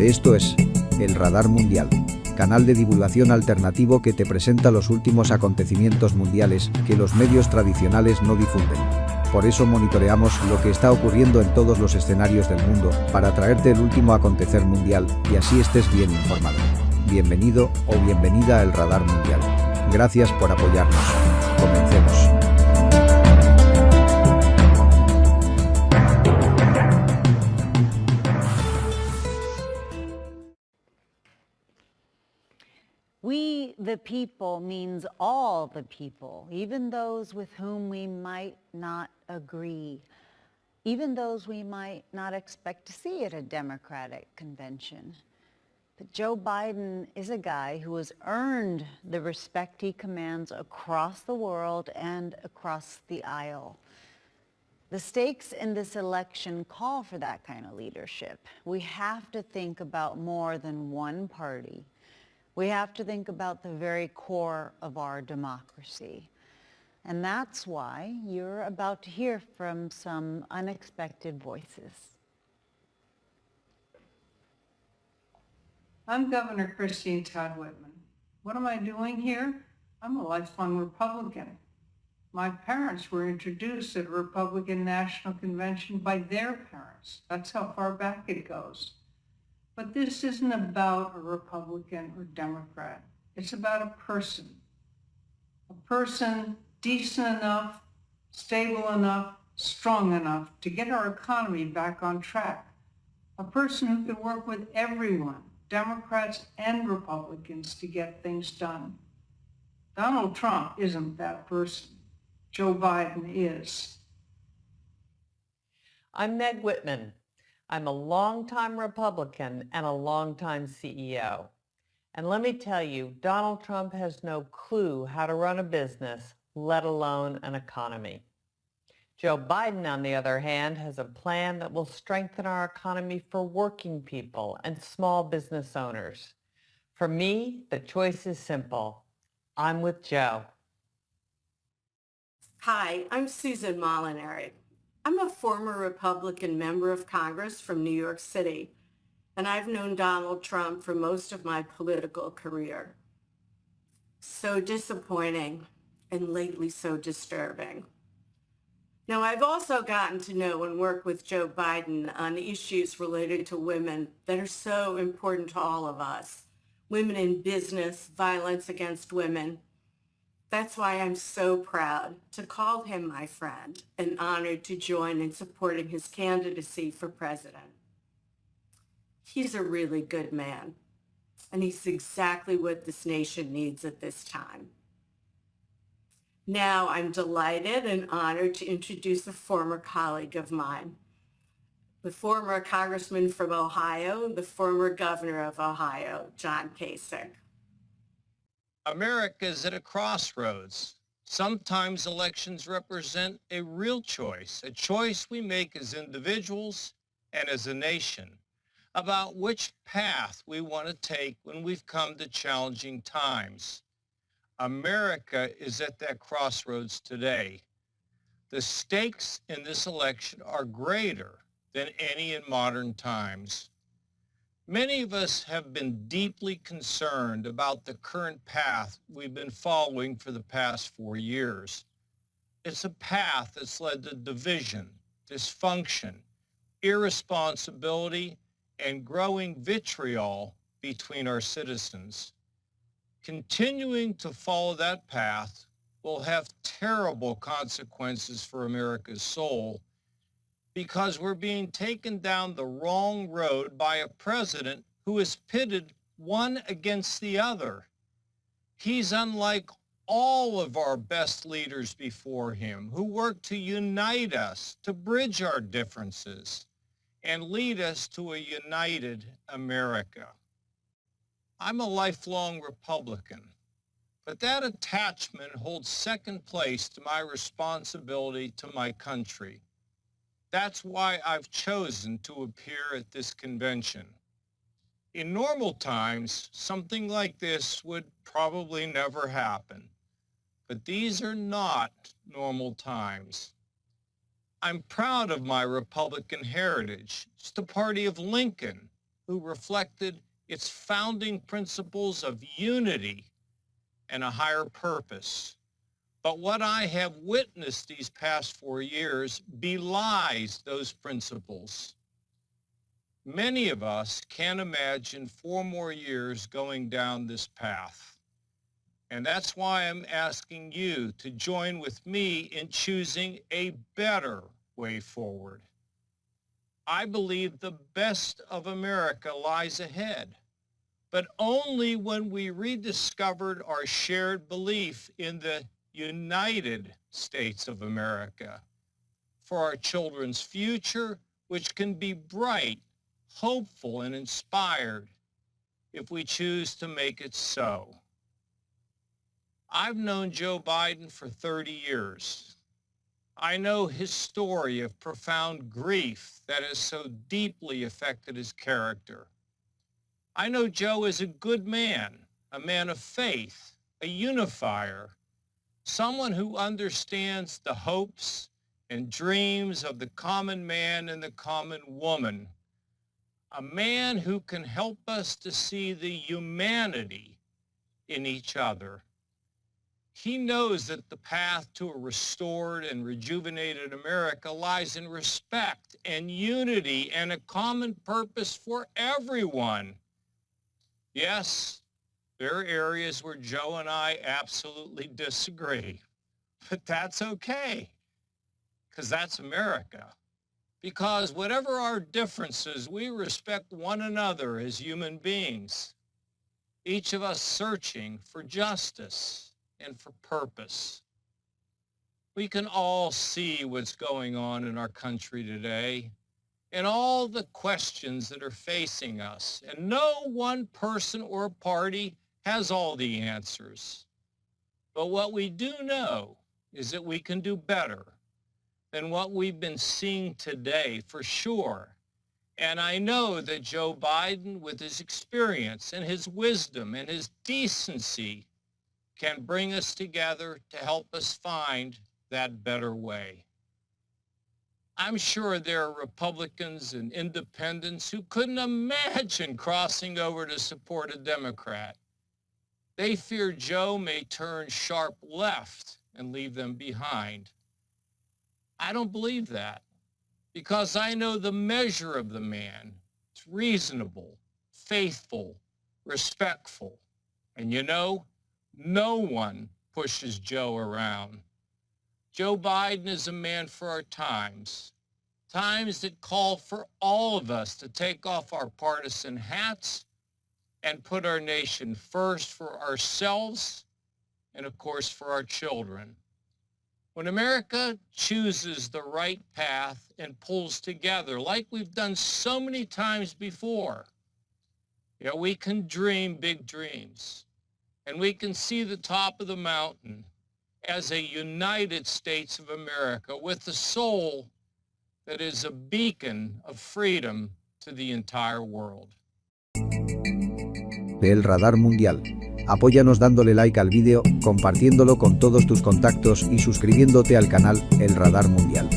Esto es El Radar Mundial, canal de divulgación alternativo que te presenta los últimos acontecimientos mundiales que los medios tradicionales no difunden. Por eso monitoreamos lo que está ocurriendo en todos los escenarios del mundo para traerte el último acontecer mundial y así estés bien informado. Bienvenido o bienvenida a El Radar Mundial. Gracias por apoyarnos. Comencemos. We, the people, means all the people, even those with whom we might not agree, even those we might not expect to see at a Democratic convention. But Joe Biden is a guy who has earned the respect he commands across the world and across the aisle. The stakes in this election call for that kind of leadership. We have to think about more than one party. We have to think about the very core of our democracy. And that's why you're about to hear from some unexpected voices. I'm Governor Christine Todd Whitman. What am I doing here? I'm a lifelong Republican. My parents were introduced at a Republican National Convention by their parents. That's how far back it goes. But this isn't about a Republican or Democrat. It's about a person decent enough, stable enough, strong enough to get our economy back on track. A person who can work with everyone, Democrats and Republicans, to get things done. Donald Trump isn't that person. Joe Biden is. I'm Meg Whitman. I'm a longtime Republican and a longtime CEO. And let me tell you, Donald Trump has no clue how to run a business, let alone an economy. Joe Biden, on the other hand, has a plan that will strengthen our economy for working people and small business owners. For me, the choice is simple. I'm with Joe. Hi, I'm Susan Molinari. I'm a former Republican member of Congress from New York City, and I've known Donald Trump for most of my political career. So disappointing, and lately so disturbing. Now, I've also gotten to know and work with Joe Biden on issues related to women that are so important to all of us. Women in business, violence against women. That's why I'm so proud to call him my friend and honored to join in supporting his candidacy for president. He's a really good man, and he's exactly what this nation needs at this time. Now I'm delighted and honored to introduce a former colleague of mine, the former congressman from Ohio, the former governor of Ohio, John Kasich. America is at a crossroads. Sometimes elections represent a real choice, a choice we make as individuals and as a nation about which path we want to take when we've come to challenging times. America is at that crossroads today. The stakes in this election are greater than any in modern times. Many of us have been deeply concerned about the current path we've been following for the past 4 years. It's a path that's led to division, dysfunction, irresponsibility, and growing vitriol between our citizens. Continuing to follow that path will have terrible consequences for America's soul, because we're being taken down the wrong road by a president who is pitted one against the other. He's unlike all of our best leaders before him, who worked to unite us, to bridge our differences, and lead us to a united America. I'm a lifelong Republican, but that attachment holds second place to my responsibility to my country. That's why I've chosen to appear at this convention. In normal times, something like this would probably never happen, but these are not normal times. I'm proud of my Republican heritage. It's the party of Lincoln, who reflected its founding principles of unity and a higher purpose. But what I have witnessed these past 4 years belies those principles. Many of us can't imagine 4 more years going down this path. And that's why I'm asking you to join with me in choosing a better way forward. I believe the best of America lies ahead, but only when we rediscovered our shared belief in the United States of America for our children's future, which can be bright, hopeful, and inspired if we choose to make it so. I've known Joe Biden for 30 years. I know his story of profound grief that has so deeply affected his character. I know Joe is a good man, a man of faith, a unifier, someone who understands the hopes and dreams of the common man and the common woman, a man who can help us to see the humanity in each other. He knows that the path to a restored and rejuvenated America lies in respect and unity and a common purpose for everyone. Yes, there are areas where Joe and I absolutely disagree, but that's okay, because that's America. Because whatever our differences, we respect one another as human beings, each of us searching for justice and for purpose. We can all see what's going on in our country today and all the questions that are facing us. And no one person or party has all the answers. But what we do know is that we can do better than what we've been seeing today, for sure. And I know that Joe Biden, with his experience and his wisdom and his decency, can bring us together to help us find that better way. I'm sure there are Republicans and independents who couldn't imagine crossing over to support a Democrat. They fear Joe may turn sharp left and leave them behind. I don't believe that, because I know the measure of the man. It's reasonable, faithful, respectful. And you know, no one pushes Joe around. Joe Biden is a man for our times, times that call for all of us to take off our partisan hats and put our nation first for ourselves and, of course, for our children. When America chooses the right path and pulls together, like we've done so many times before, we can dream big dreams, and we can see the top of the mountain as a United States of America with a soul that is a beacon of freedom to the entire world. El Radar Mundial. Apóyanos dándole like al vídeo, compartiéndolo con todos tus contactos y suscribiéndote al canal El Radar Mundial.